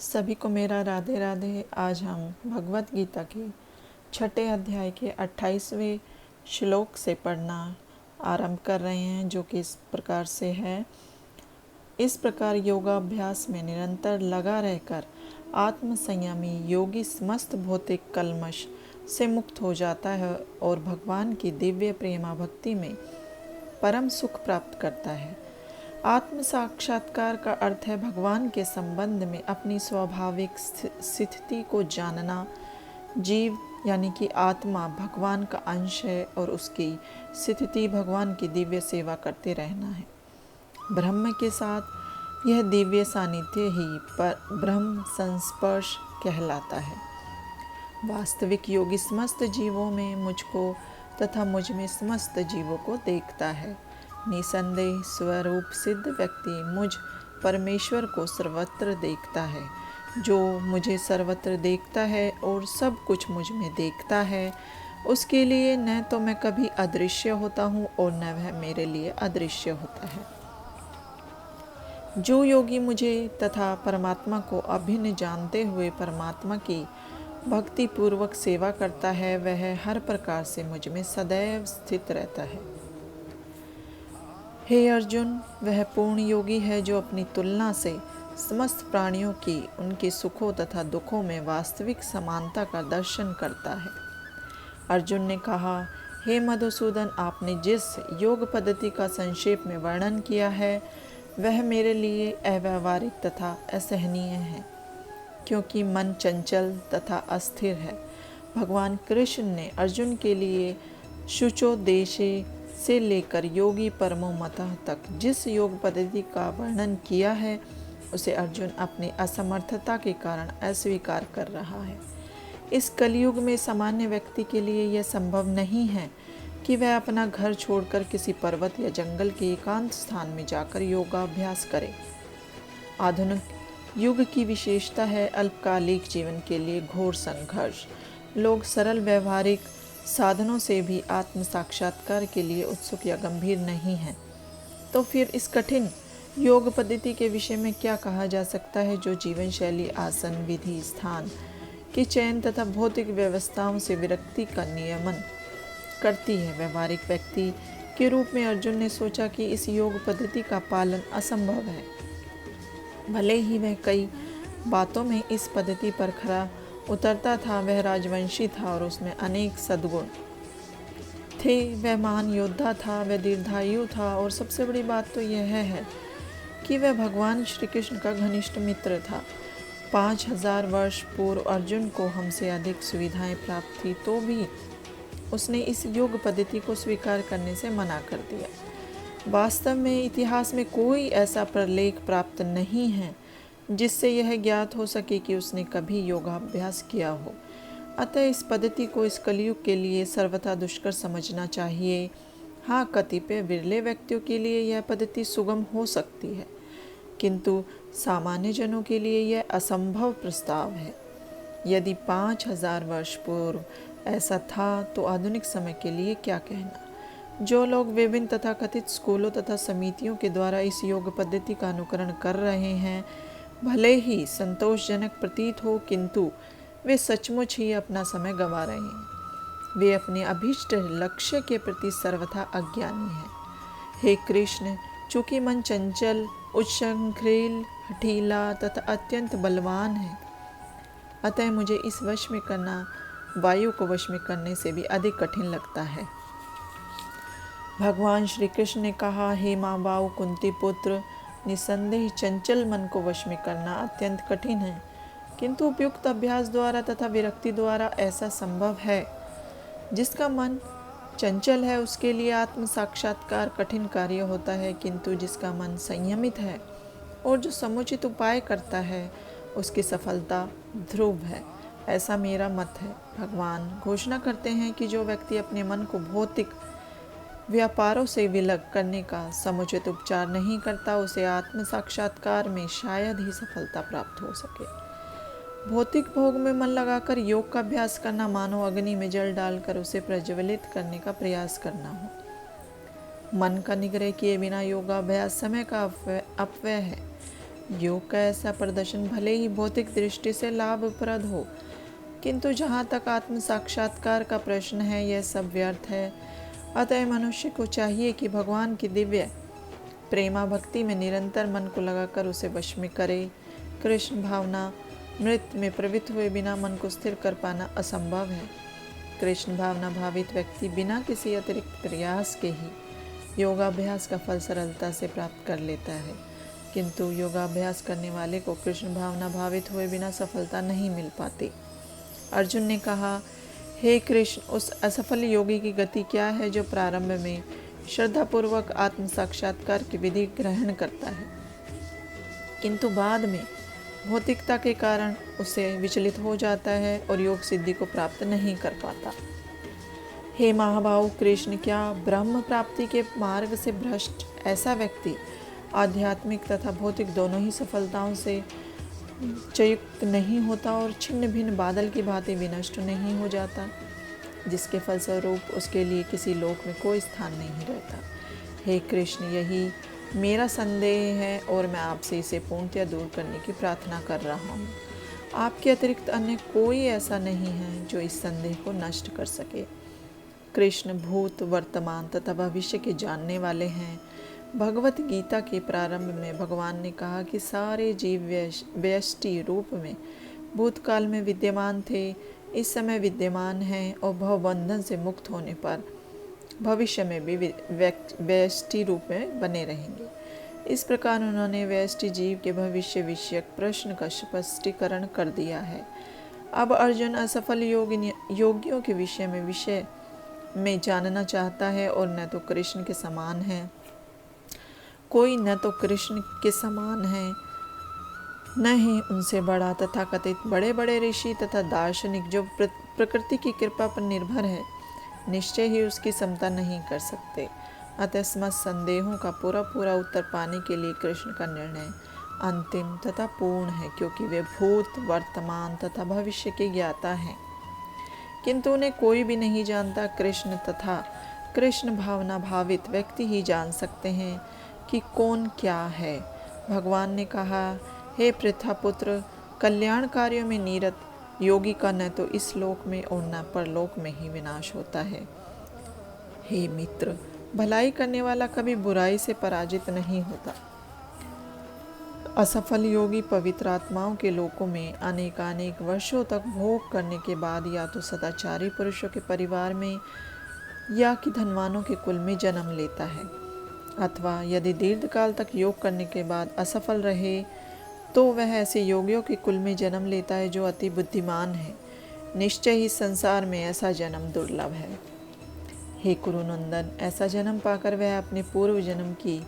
सभी को मेरा राधे राधे। आज हम भगवत गीता के छठे अध्याय के 28वें श्लोक से पढ़ना आरंभ कर रहे हैं, जो कि इस प्रकार से है। इस प्रकार योगाभ्यास में निरंतर लगा रहकर आत्म संयमी योगी समस्त भौतिक कल्मश से मुक्त हो जाता है और भगवान की दिव्य प्रेमा भक्ति में परम सुख प्राप्त करता है। आत्म साक्षात्कार का अर्थ है भगवान के संबंध में अपनी स्वाभाविक स्थिति को जानना। जीव यानी कि आत्मा भगवान का अंश है और उसकी स्थिति भगवान की दिव्य सेवा करते रहना है। ब्रह्म के साथ यह दिव्य सानिध्य ही पर ब्रह्म संस्पर्श कहलाता है। वास्तविक योगी समस्त जीवों में मुझको तथा मुझ में समस्त जीवों को देखता है। निसंदेह स्वरूप सिद्ध व्यक्ति मुझ परमेश्वर को सर्वत्र देखता है। जो मुझे सर्वत्र देखता है और सब कुछ मुझ में देखता है, उसके लिए न तो मैं कभी अदृश्य होता हूँ और न वह मेरे लिए अदृश्य होता है। जो योगी मुझे तथा परमात्मा को अभिन्न जानते हुए परमात्मा की भक्ति पूर्वक सेवा करता है, वह हर प्रकार से मुझ में सदैव स्थित रहता है। हे अर्जुन, वह पूर्ण योगी है जो अपनी तुलना से समस्त प्राणियों की उनके सुखों तथा दुखों में वास्तविक समानता का दर्शन करता है। अर्जुन ने कहा, हे मधुसूदन, आपने जिस योग पद्धति का संक्षेप में वर्णन किया है वह मेरे लिए अव्यावहारिक तथा असहनीय है, क्योंकि मन चंचल तथा अस्थिर है। भगवान कृष्ण ने अर्जुन के लिए शुचोदेशे से लेकर योगी परमो मतः तक जिस योग पद्धति का वर्णन किया है, उसे अर्जुन अपनी असमर्थता के कारण अस्वीकार कर रहा है। इस कलयुग में सामान्य व्यक्ति के लिए यह संभव नहीं है कि वह अपना घर छोड़कर किसी पर्वत या जंगल के एकांत स्थान में जाकर योगाभ्यास करे। आधुनिक युग की विशेषता है अल्पकालिक जीवन के लिए घोर संघर्ष। लोग सरल व्यवहारिक साधनों से भी आत्म साक्षात्कार के लिए उत्सुक या गंभीर नहीं हैं। तो फिर इस कठिन योग पद्धति के विषय में क्या कहा जा सकता है, जो जीवन शैली, आसन, विधि, स्थान के चयन तथा भौतिक व्यवस्थाओं से विरक्ति का नियमन करती है। व्यवहारिक व्यक्ति के रूप में अर्जुन ने सोचा कि इस योग पद्धति का पालन असंभव है। भले ही वह कई बातों में इस पद्धति पर खरा उतरता था, वह राजवंशी था और उसमें अनेक सद्गुण थे। वह महान योद्धा था, वह दीर्घायु था और सबसे बड़ी बात तो यह है कि वह भगवान श्री कृष्ण का घनिष्ठ मित्र था। 5000 वर्ष पूर्व अर्जुन को हमसे अधिक सुविधाएं प्राप्त थी, तो भी उसने इस योग पद्धति को स्वीकार करने से मना कर दिया। वास्तव में इतिहास में कोई ऐसा प्रलेख प्राप्त नहीं है जिससे यह ज्ञात हो सके कि उसने कभी योगाभ्यास किया हो। अतः इस पद्धति को इस कलयुग के लिए सर्वथा दुष्कर समझना चाहिए। हाँ, कतिपय विरले व्यक्तियों के लिए यह पद्धति सुगम हो सकती है, किंतु सामान्य जनों के लिए यह असंभव प्रस्ताव है। यदि 5000 वर्ष पूर्व ऐसा था, तो आधुनिक समय के लिए क्या कहना। जो लोग विभिन्न तथाकथित स्कूलों तथा समितियों के द्वारा इस योग पद्धति का अनुकरण कर रहे हैं, भले ही संतोषजनक प्रतीत हो, किंतु वे सचमुच ही अपना समय गंवा रहे हैं। वे अपने अभीष्ट लक्ष्य के प्रति सर्वथा अज्ञानी हैं। हे कृष्ण, चूंकि मन चंचल, उच्छृंखल, हठीला तथा अत्यंत बलवान है, अतः मुझे इस वश में करना वायु को वश में करने से भी अधिक कठिन लगता है। भगवान श्री कृष्ण ने कहा, हे महाबाहु कुंती पुत्र, निसंदेह चंचल मन को वश में करना अत्यंत कठिन है, किंतु उपयुक्त अभ्यास द्वारा तथा विरक्ति द्वारा ऐसा संभव है। जिसका मन चंचल है उसके लिए आत्म साक्षात्कार कठिन कार्य होता है, किंतु जिसका मन संयमित है और जो समुचित उपाय करता है, उसकी सफलता ध्रुव है। ऐसा मेरा मत है। भगवान घोषणा करते हैं कि जो व्यक्ति अपने मन को भौतिक व्यापारों से विलग करने का समुचित उपचार नहीं करता, उसे आत्म साक्षात्कार में शायद ही सफलता प्राप्त हो सके। भौतिक भोग में मन लगाकर योग का अभ्यास करना मानो अग्नि में जल डालकर उसे प्रज्वलित करने का प्रयास करना हो। मन का निग्रह किए बिना योगाभ्यास समय का अपव्यय है। योग का ऐसा प्रदर्शन भले ही भौतिक दृष्टि से लाभप्रद हो, किंतु जहाँ तक आत्म साक्षात्कार का प्रश्न है, यह सब व्यर्थ है। अतः मनुष्य को चाहिए कि भगवान की दिव्य प्रेमा भक्ति में निरंतर मन को लगाकर उसे वश में करे। कृष्ण भावना मृत में प्रवृत्त हुए बिना मन को स्थिर कर पाना असंभव है। कृष्ण भावना भावित व्यक्ति बिना किसी अतिरिक्त प्रयास के ही योगाभ्यास का फल सरलता से प्राप्त कर लेता है, किंतु योगाभ्यास करने वाले को कृष्ण भावना भावित हुए बिना सफलता नहीं मिल पाती। अर्जुन ने कहा, हे कृष्ण, उस असफल योगी की गति क्या है जो प्रारंभ में श्रद्धापूर्वक आत्म साक्षात्कार की विधि ग्रहण करता है, किंतु बाद में भौतिकता के कारण उसे विचलित हो जाता है और योग सिद्धि को प्राप्त नहीं कर पाता। हे महाबाहु कृष्ण, क्या ब्रह्म प्राप्ति के मार्ग से भ्रष्ट ऐसा व्यक्ति आध्यात्मिक तथा भौतिक दोनों ही सफलताओं से चयुक्त नहीं होता और छिन्न भिन्न बादल की भांति विनष्ट नहीं हो जाता, जिसके फलस्वरूप उसके लिए किसी लोक में कोई स्थान नहीं रहता। हे कृष्ण, यही मेरा संदेह है और मैं आपसे इसे पूर्णतया दूर करने की प्रार्थना कर रहा हूँ। आपके अतिरिक्त अन्य कोई ऐसा नहीं है जो इस संदेह को नष्ट कर सके। कृष्ण भूत, वर्तमान तथा भविष्य के जानने वाले हैं। भगवत गीता के प्रारंभ में भगवान ने कहा कि सारे जीव व्यष्टि रूप में भूतकाल में विद्यमान थे, इस समय विद्यमान हैं और भवबंधन से मुक्त होने पर भविष्य में भी व्यष्टि रूप में बने रहेंगे। इस प्रकार उन्होंने व्यष्टि जीव के भविष्य विषयक प्रश्न का स्पष्टीकरण कर दिया है। अब अर्जुन असफल योगियों के विषय में जानना चाहता है और न तो कृष्ण के समान है, कोई न तो कृष्ण के समान है, न ही उनसे बड़ा तथा कथित बड़े बड़े ऋषि तथा दार्शनिक जो प्रकृति की कृपा पर निर्भर है, निश्चय ही उसकी समता नहीं कर सकते। अतः समस्त संदेहों का पूरा उत्तर पाने के लिए कृष्ण का निर्णय अंतिम तथा पूर्ण है, क्योंकि वे भूत, वर्तमान तथा भविष्य के ज्ञाता हैं, किंतु उन्हें कोई भी नहीं जानता। कृष्ण तथा कृष्ण भावना भावित व्यक्ति ही जान सकते हैं कि कौन क्या है। भगवान ने कहा, हे पृथापुत्र, कल्याण कार्यों में निरत योगी का न तो इस लोक में और न परलोक में ही विनाश होता है। हे मित्र, भलाई करने वाला कभी बुराई से पराजित नहीं होता। असफल योगी पवित्र आत्माओं के लोकों में अनेकानेक वर्षों तक भोग करने के बाद या तो सदाचारी पुरुषों के परिवार में या कि धनवानों के कुल में जन्म लेता है, अथवा यदि दीर्घकाल तक योग करने के बाद असफल रहे तो वह ऐसे योगियों के कुल में जन्म लेता है जो अति बुद्धिमान है। निश्चय ही संसार में ऐसा जन्म दुर्लभ है। हे कुरुनंदन, ऐसा जन्म पाकर वह अपने पूर्व जन्म की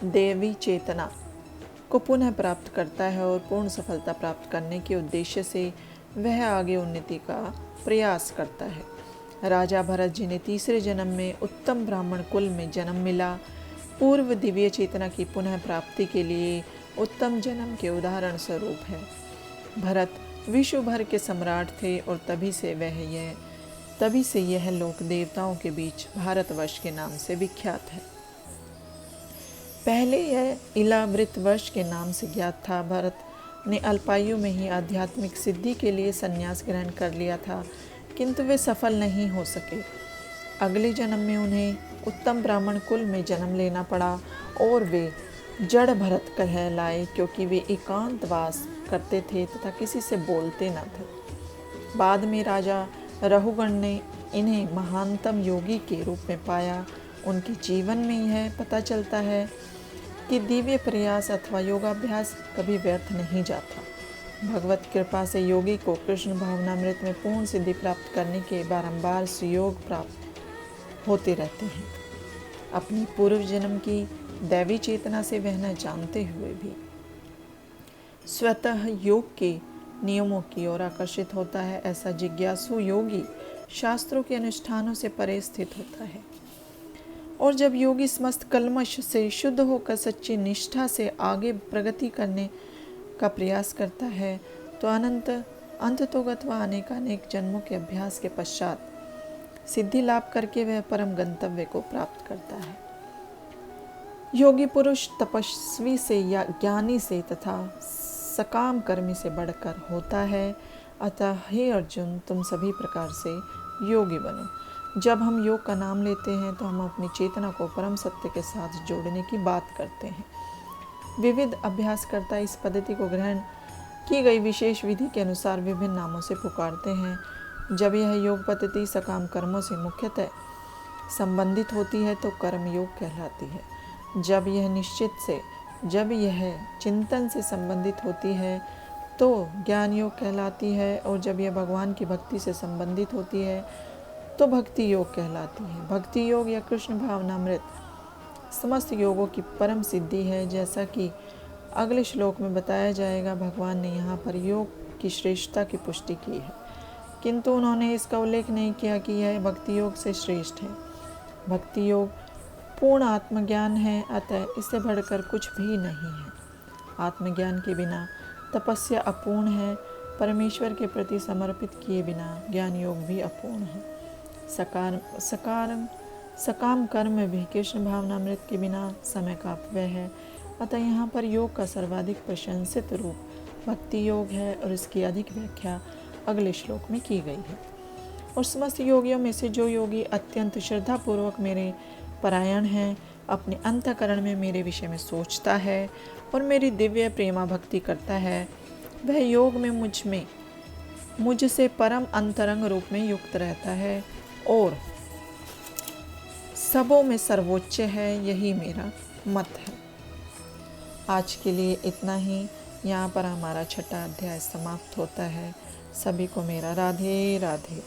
देवी चेतना को पुनः प्राप्त करता है और पूर्ण सफलता प्राप्त करने के उद्देश्य से वह आगे उन्नति का प्रयास करता है। राजा भरत जी ने तीसरे जन्म में उत्तम ब्राह्मण कुल में जन्म मिला। पूर्व दिव्य चेतना की पुनः प्राप्ति के लिए उत्तम जन्म के उदाहरण स्वरूप है। भरत विश्व भर के सम्राट थे और तभी से यह लोक देवताओं के बीच भारतवर्ष के नाम से विख्यात है। पहले यह इलावृत वर्ष के नाम से ज्ञात था। भरत ने अल्पायु में ही आध्यात्मिक सिद्धि के लिए संन्यास ग्रहण कर लिया था, किंतु वे सफल नहीं हो सके। अगले जन्म में उन्हें उत्तम ब्राह्मण कुल में जन्म लेना पड़ा और वे जड़ भरत कहलाए, क्योंकि वे एकांतवास करते थे तथा किसी से बोलते न थे। बाद में राजा रहुगण ने इन्हें महानतम योगी के रूप में पाया। उनके जीवन में यह पता चलता है कि दिव्य प्रयास अथवा योगाभ्यास कभी व्यर्थ नहीं जाता। भगवत कृपा से योगी को कृष्ण भावनामृत में पूर्ण सिद्धि प्राप्त करने के बारंबार सुयोग प्राप्त होते रहते हैं। अपनी पूर्व जन्म की दैवी चेतना से वह न जानते हुए भी स्वतः योग के नियमों की ओर आकर्षित होता है। ऐसा जिज्ञासु योगी शास्त्रों के अनुष्ठानों से परे स्थित होता है, और जब योगी समस्त कल्मश से शुद्ध होकर सच्ची निष्ठा से आगे प्रगति करने का प्रयास करता है तो अंततोगत व अनेकानेक जन्मों के अभ्यास के पश्चात सिद्धि लाभ करके वह परम गंतव्य को प्राप्त करता है। योगी पुरुष तपस्वी से या ज्ञानी से तथा सकाम कर्मी से बढ़कर होता है। अतः हे अर्जुन, तुम सभी प्रकार से योगी बनो। जब हम योग का नाम लेते हैं तो हम अपनी चेतना को परम सत्य के साथ जोड़ने की बात करते हैं। विविध अभ्यासकर्ता इस पद्धति को ग्रहण की गई विशेष विधि के अनुसार विभिन्न नामों से पुकारते हैं। जब यह योग पद्धति सकाम कर्मों से मुख्यतः संबंधित होती है तो कर्म योग कहलाती है। जब यह चिंतन से संबंधित होती है तो ज्ञान योग कहलाती है, और जब यह भगवान की भक्ति से संबंधित होती है तो भक्ति योग कहलाती है। भक्ति योग या कृष्ण भावनामृत समस्त योगों की परम सिद्धि है। जैसा कि अगले श्लोक में बताया जाएगा, भगवान ने यहाँ पर योग की श्रेष्ठता की पुष्टि की है, किंतु उन्होंने इसका उल्लेख नहीं किया कि यह भक्ति योग से श्रेष्ठ है। भक्ति योग पूर्ण आत्मज्ञान है, अतः इससे बढ़कर कुछ भी नहीं है। आत्मज्ञान के बिना तपस्या अपूर्ण है। परमेश्वर के प्रति समर्पित किए बिना ज्ञान योग भी अपूर्ण है। सकाम कर्म भी कृष्ण भावनामृत के बिना समय का अपव्यय है। अतः यहाँ पर योग का सर्वाधिक प्रशंसित रूप भक्ति योग है, और इसकी अधिक व्याख्या अगले श्लोक में की गई है। और समस्त योगियों में से जो योगी अत्यंत श्रद्धापूर्वक मेरे परायण है, अपने अंतःकरण में मेरे विषय में सोचता है और मेरी दिव्य प्रेमा भक्ति करता है, वह योग में मुझसे परम अंतरंग रूप में युक्त रहता है और सबों में सर्वोच्च है। यही मेरा मत है। आज के लिए इतना ही। यहाँ पर हमारा 6वां अध्याय समाप्त होता है। सभी को मेरा राधे राधे।